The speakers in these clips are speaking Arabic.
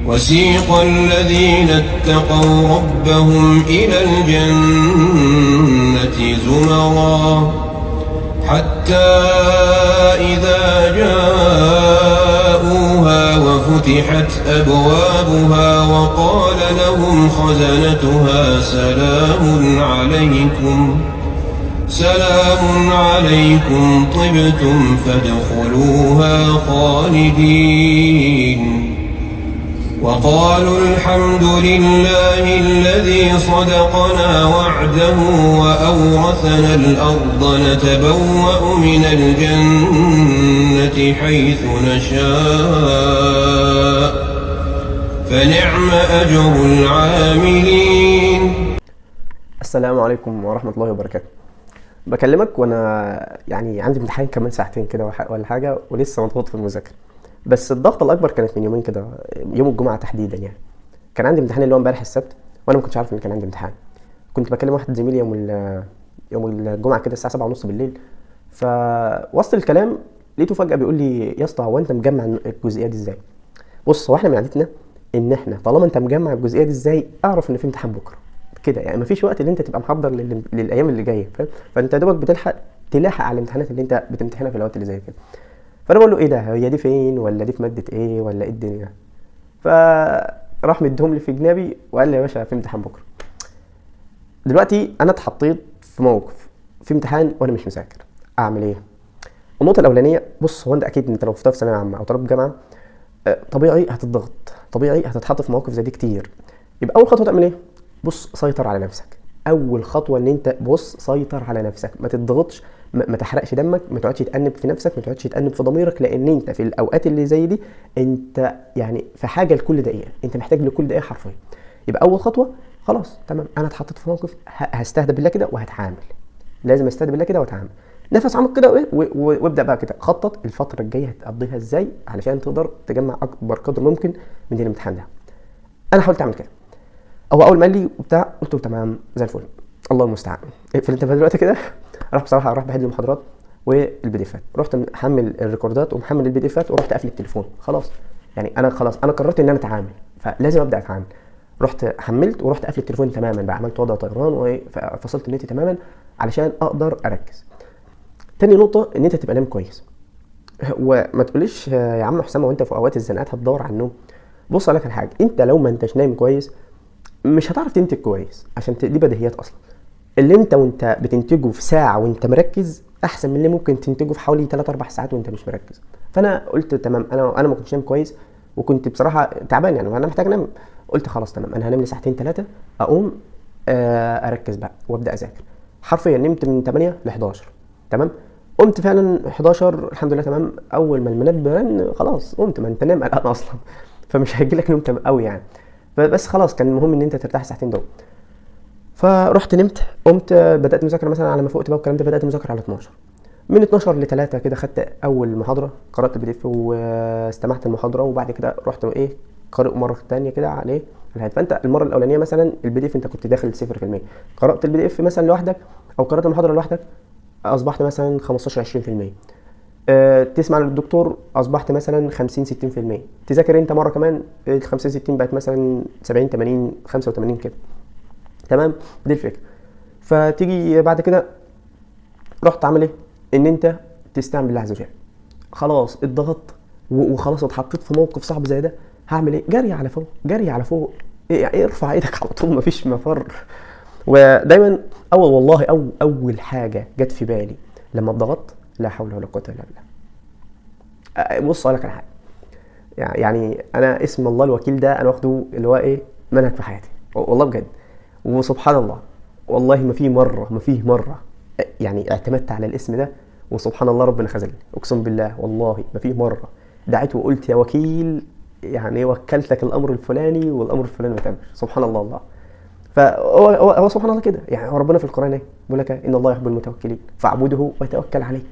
وسيق الذين اتقوا ربهم إلى الجنة زمرا حتى إذا جاءوها وفتحت أبوابها وقال لهم خزنتها سلام عليكم طبتم فادخلوها خالدين وقالوا الحمد لله الذي صدقنا وعده وأورثنا الأرض نتبوأ من الجنة حيث نشاء فنعم أجر العاملين. السلام عليكم ورحمة الله وبركاته. بكلمك وانا يعني عندي امتحان كمان ساعتين كده ولا حاجة، ولسه مضغوط في المذاكرة. بس الضغط الاكبر كانت من يومين كده، يوم الجمعة تحديدا. يعني كان عندي امتحان اللي هو امبارح السبت، وانا ما كنتش عارف ان كان عندي امتحان. كنت بكلم واحد زميلي يوم الجمعة كده الساعة 7:30 بالليل، فوسط الكلام لقيته فجأة بيقول لي يا اسطى هو انت مجمع الجزئية دي ازاي؟ بص، هو احنا من عادتنا ان احنا طالما انت مجمع الجزئية دي ازاي اعرف ان في امتحان بكرة كده. يعني مفيش وقت اللي انت تبقى محضر للايام اللي جايه، فاهم؟ فانت يا دوبك تلاحق على الامتحانات اللي انت بتمتحنها في الوقت اللي زي كده. فانا بقول له ايه ده، هي دي فين، ولا دي في ماده ايه، ولا ايه الدنيا؟ فراح مديهم لي في جنابي وقال لي يا باشا في امتحان بكره. دلوقتي انا اتحطيت في موقف، في امتحان وانا مش مذاكر، اعمل ايه؟ النقطه الاولانيه، بص، هو انت اكيد انت لو في ثانويه عامه او طالب جامعه طبيعي هتضغط، طبيعي هتتحط في مواقف زي دي كتير. يبقى اول خطوه تعمل ايه؟ بص، سيطر على نفسك. اول خطوه ان انت بص سيطر على نفسك، ما تضغطش، ما تحرقش دمك، ما تقعدش تأنب في نفسك، ما تقعدش تأنب في ضميرك، لان انت في الاوقات اللي زي دي انت يعني في حاجه لكل دقيقه، انت محتاج لكل دقيقه حرفيا. يبقى اول خطوه خلاص تمام، انا اتحطيت في موقف هستهدى بالله كده وهتعامل، لازم استهدى بالله كده واتعامل. نفس عميق كده وابدا بقى كده خطط الفتره الجايه هتقضيها ازاي علشان تقدر تجمع اكبر قدر ممكن من الامتحان ده. انا حاولت اعمل كده. هو اول ما قال لي وبتاع قلت له تمام زي الفل، الله المستعان. اقفل انت دلوقتي كده. اروح بحل المحاضرات والبي دي افات، رحت محمل الريكوردات ومحمل البي دي افات ورحت قافل التليفون. خلاص يعني انا قررت ان انا اتعامل، فلازم ابدا اتعامل. رحت حملت ورحت قافل التليفون تماما بقى، عملت وضع طيران وفصلت النت تماما علشان اقدر اركز. تاني نقطه ان انت تبقى نايم كويس. وما تقوليش يا عم حسام وانت في اوقات الزنقات هتدور على النوم. بص عليك الحاجه، انت لو ما انتش نايم كويس مش هتعرف تنتج كويس، عشان دي بديهيات اصلا. اللي وانت بتنتجه في ساعه وانت مركز احسن من اللي ممكن تنتجه في حوالي 3-4 ساعات وانت مش مركز. فانا قلت تمام، انا ما كنتش نايم كويس وكنت بصراحه تعبان يعني، وانا محتاج انام. قلت خلاص تمام، انا هنام لي ساعتين 3 اقوم اركز بقى وابدا اذاكر. حرفيا نمت من 8 ل 11 تمام. قمت فعلا 11 الحمد لله تمام. اول ما المنبه رن خلاص قمت، ما انت نام قلقان اصلا فمش هيجيلك نوم قوي يعني. بس خلاص كان المهم ان انت ترتاح ساعتين دول. فرحت نمت، قمت بدات مذاكره مثلا على ما فوقت بقى والكلام ده، بدات مذاكره على 12. من 12 ل 3 كده خدت اول محاضره، قرات البي دي اف واستمعت المحاضره، وبعد كده رحت قارئ مره ثانيه كده عليه الهاتف. فانت المره الاولانيه مثلا البي دي اف انت كنت داخل 0%، قرات البي دي اف مثلا لوحدك او قرات المحاضره لوحدك اصبحت مثلا 15-20%. تسمع للدكتور اصبحت مثلا 50-60%. تذاكر انت مره كمان ال 50-60 بقت مثلا 70-80-85 كده تمام. دي الفكره. فتيجي بعد كده رحت عامل ايه؟ ان انت تستعين بالله عز وجل. خلاص اتضغطت وخلاص اتحطيت في موقف صعب زي ده، هعمل ايه؟ جري على فوق، جري على فوق. ارفع ايدك على طول، مفيش مفر. ودايما اول حاجه جت في بالي لما اتضغطت، لا حول ولا قوه الا بالله. بص اقول لك على حاجه، يعني انا اسم الله الوكيل ده انا واخده اللي هو منهج في حياتي والله بجد. وسبحان الله والله ما فيه مره يعني اعتمدت على الاسم ده وسبحان الله ربنا خذلني. اقسم بالله والله ما فيه مره دعيت وقلت يا وكيل يعني وكلتك الامر الفلاني والامر الفلاني ما تمش. سبحان الله. فهو سبحان الله كده. يعني ربنا في القران بيقول لك ان الله يحب المتوكلين فاعبده وتوكل عليه.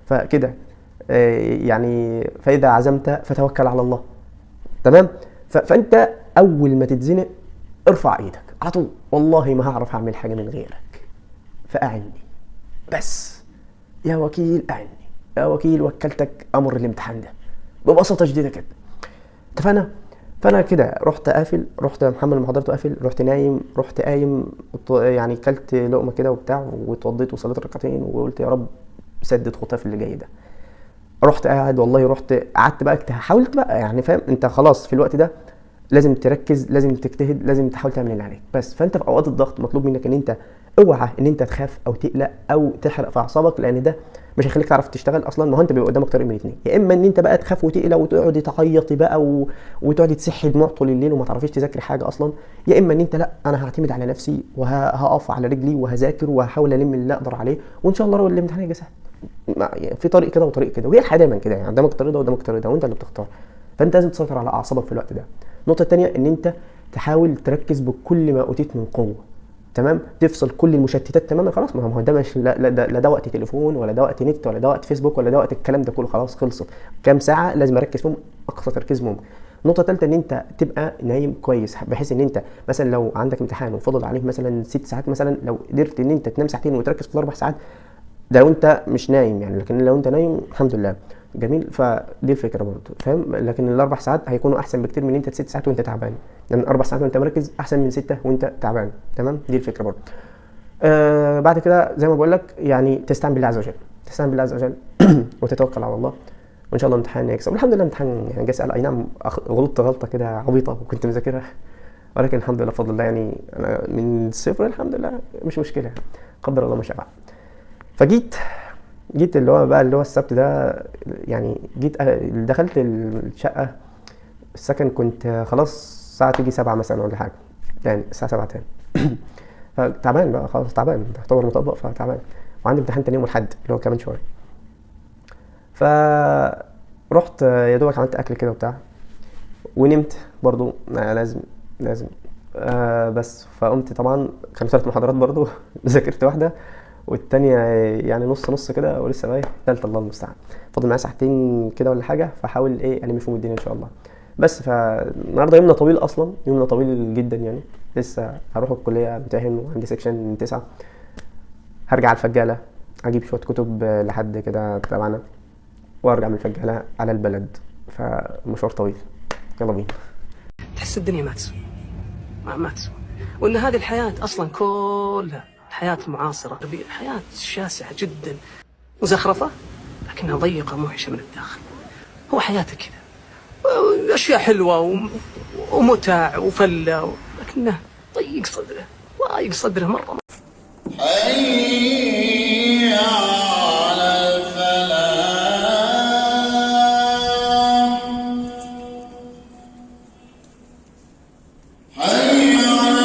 فكده يعني فاذا عزمت فتوكل على الله تمام. فانت اول ما تتزنق ارفع ايدك على طول، والله ما هعرف اعمل حاجه من غيرك فاعني، بس يا وكيل اعني، يا وكيل وكلتك امر الامتحان ده ببساطه شديده كده. اتفقنا؟ فانا كده رحت قافل، رحت محمل المحاضرات وقافل، رحت نايم، رحت قايم يعني كلت لقمه كده وبتاع واتوضيت وصليت ركعتين وقلت يا رب سدد خطاي في اللي جاي ده. رحت قاعد والله، رحت قعدت بقى حاولت بقى يعني فاهم انت خلاص في الوقت ده لازم تركز، لازم تجتهد، لازم تحاول تعمل اللي عليك بس. فانت في اوقات الضغط مطلوب منك ان انت اوعى ان انت تخاف او تقلق او تحرق في اعصابك، لان ده مش هيخليك تعرف تشتغل اصلا. ما هو انت بيبقى قدامك طريق من الاثنين، يا اما ان انت بقى تخاف وتقلق وتقعد تعيطي بقى وتقعد تسحي دموع طول الليل وما تعرفيش تذاكري حاجه اصلا، يا اما ان انت لا انا هعتمد على نفسي وهقف على رجلي وهذاكر وهحاول الم اللي اقدر عليه وان شاء الله الامتحان هيجي سهل. يعني في طريق كده وطريق كده، وهي الحياه دايما كده يعني قدامك الطريق ده وقدامك الطريق ده وانت اللي بتختار. فانت لازم تسيطر على اعصابك في الوقت ده. النقطه الثانيه ان انت تحاول تركز بكل ما اوتيت من قوه، تمام، تفصل كل المشتتات تماما. خلاص ما هو ده مش لا ده وقت تليفون ولا ده وقت نت ولا ده وقت فيسبوك ولا ده وقت الكلام ده كله، خلاص خلصت. كام ساعه لازم اركز فيهم اقصى تركيز ممكن. النقطه الثالثه ان انت تبقى نايم كويس، بحيث ان انت مثلا لو عندك امتحان وفضل عليك مثلا 6 ساعات مثلا، لو قدرت ان انت تنام ساعتين وتركز في 4 ساعات ده لو انت مش نايم يعني، لكن لو انت نايم الحمد لله جميل. فدي الفكره برضه فاهم، لكن ال4 ساعات هيكونوا احسن بكتير من انت 6 ساعات وانت تعبان، لان يعني 4 ساعات وانت مركز احسن من 6 وانت تعبان، تمام. دي الفكره برضه. بعد كده زي ما بقول لك يعني تستعين بالله عز وجل، تستعين بالله عز وجل وتتوكل على الله وان شاء الله الامتحان يكسب. والحمد لله الامتحان يعني جه سهل، اي نعم غلطت غلطه كده عبيطه وكنت مذاكرها، ولكن الحمد لله بفضل الله يعني انا من الصفر الحمد لله مش مشكله، قدر الله ما شاء فعل. فجيت اللي هو بقى اللي هو السبت ده يعني جيت دخلت الشقه السكن، كنت خلاص الساعه تيجي 7 مثلا ولا حاجه، يعني الساعه 7 تاني فتعبان بقى خلاص، تعبان تعتبر مطبق فتعبان، وعندي امتحان تاني يوم الاحد اللي هو كمان شويه. فرحت يا دوبك عملت اكل كده وبتاع ونمت برضو لازم بس. فقمت طبعا كان 3 محاضرات برضو ذاكرت واحده والتانية يعني نص كده ولسه بقى التالتة الله المستعان. فاضل معايا ساعتين كده ولا حاجه، فحاول الم فيهم الدنيا ان شاء الله. بس فالنهارده يومنا طويل اصلا، يومنا طويل جدا يعني، لسه هروح الكليه امتحن وعندي سكشن 9، هرجع الفجاله اجيب شويه كتب لحد كده تبعنا وارجع من الفجاله على البلد، فمشوار طويل. يلا بينا. تحس الدنيا ما تسوى وان هذه الحياه اصلا كلها حياه معاصره، حياه شاسعه جدا مزخرفه لكنها ضيقه موحشه من الداخل. هو حياتك كذا، اشياء حلوه ومتع وفله، لكنه ضيق صدره مره. حي على الفلاح، حي على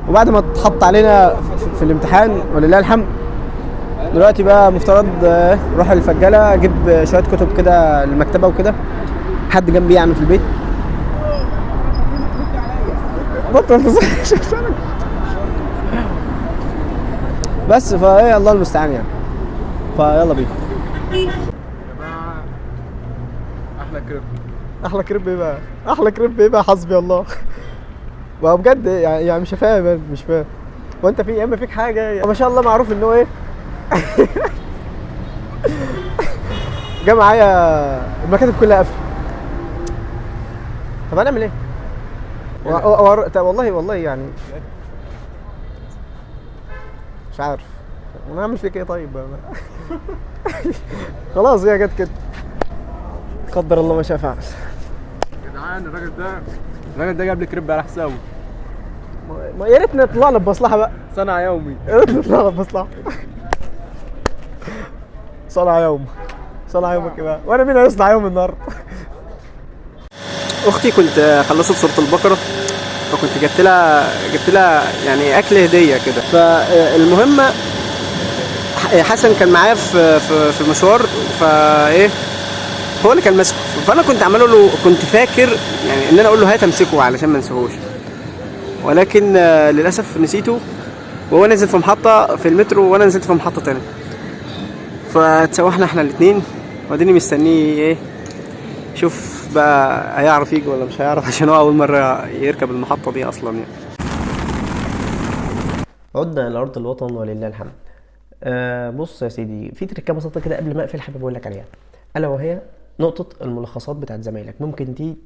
وبعد ما اتحط علينا في الامتحان ولله الحمد، دلوقتي بقى مفترض نروح الفجاله اجيب شويه كتب كده للمكتبه وكده، حد جنبي يعني في البيت. بس فايه الله المستعان يعني، فيلا بينا. يا جماعه احلى كريب ايه بقى؟ احلى كريب ايه بقى؟ حسبي الله. ما بجد يعني مش فاهم، مش فاهم. وانت في يا اما فيك حاجه ما شاء الله، معروف ان هو ايه. جه معايا المكاتب كلها قافله. طب هنعمل ايه؟ والله يعني مش عارف انا اعمل فيك ايه. طيب خلاص هي جت كده، قدر الله ما شاء فعل. يا جدعان الراجل ده جاب لي كريب على حسابه. ما يا ريت نطلع له بمصلحه بقى، صنع يومي. يا ريت نطلع له بمصلحه. صنع يومك بقى، وانا مين هيصنع يوم النهارده؟ اختي كنت خلصت سوره البقره، فكنت جبت لها يعني اكل هديه كده. فالمهم حسن كان معايا في المشوار، فايه هو اللي كان ماسكه، فانا كنت عمال له، كنت فاكر يعني ان انا اقول له هات امسكه علشان ما انساهوش، ولكن للاسف نسيته، وهو نزل في محطه في المترو وانا نزلت في محطه تانية، فتسوحنا احنا الاثنين، واديني مستنيه ايه شوف بقى هيعرف يجي ولا مش هيعرف، عشان هو اول مره يركب المحطه دي اصلا يعني. عدنا الى ارض الوطن ولله الحمد. بص يا سيدي، في تركه بسيطه كده قبل ما اقفل حابب اقول لك عليها، الا وهي نقطة الملخصات بتاعت زمايلك. ممكن دي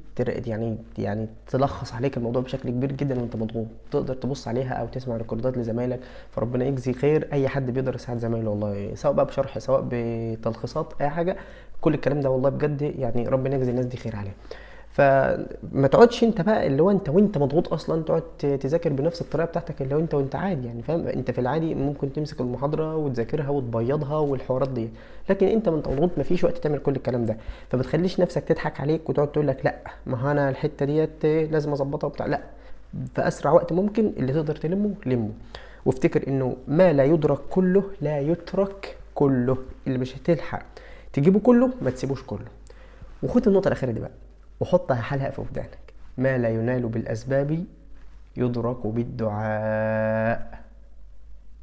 يعني تلخص عليك الموضوع بشكل كبير جدا وانت مضغوط، تقدر تبص عليها او تسمع ريكوردات لزمايلك، فربنا يجزي خير اي حد بيقدر يساعد زمايله والله، سواء بقى بشرح سواء بتلخيصات اي حاجة، كل الكلام ده والله بجد يعني ربنا يجزي الناس دي خير عليه. فما تقعدش انت بقى اللي هو وانت مضغوط اصلا تقعد تذاكر بنفس الطريقه بتاعتك اللي هو وانت عادي يعني فاهم. انت في العادي ممكن تمسك المحاضره وتذاكرها وتبيضها والحوارات دي، لكن انت من مضغوط مفيش وقت تعمل كل الكلام ده، فما تخليش نفسك تضحك عليك وتقعد تقول لك لا ما هو انا الحته ديت لازم اظبطها وبتاع، لا، في اسرع وقت ممكن اللي تقدر لمه، وافتكر انه ما لا يدرك كله لا يترك كله، اللي مش هتلحق تجيبه كله ما تسيبوش كله. وخد النقطه الاخيره دي بقى وحطها حلقة في ودانك، ما لا ينال بالأسباب يدرك بالدعاء.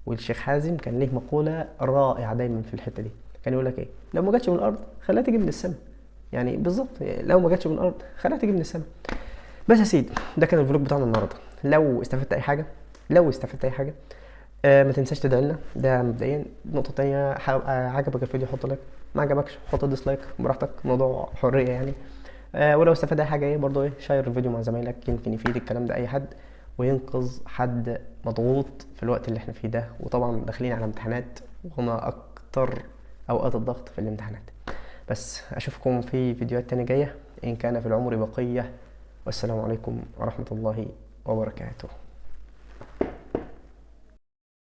والشيخ حازم كان ليه مقولة رائعة دايما في الحتة دي، كان يقول لك ايه، لو ما جاتش من الأرض خليها تيجي من السماء، يعني بالظبط لو ما جاتش من الأرض خليها تيجي من السماء. بس يا سيدي ده كان الفلوج بتاعنا النهارده، لو استفدت أي حاجة ما تنساش تدعي لنا، ده مبدئيا. النقطة التانية عجبك الفيديو حط لايك، ما عجبكش حط ديسلايك براحتك، موضوع حرية يعني. ولو استفاد اي حاجه برضو شير الفيديو مع زمايلك، يمكن يفيد الكلام ده اي حد وينقذ حد مضغوط في الوقت اللي احنا فيه ده، وطبعا داخلين على امتحانات وهما اكتر اوقات الضغط في الامتحانات. بس اشوفكم في فيديوهات تانية جايه ان كان في العمر بقيه، والسلام عليكم ورحمه الله وبركاته.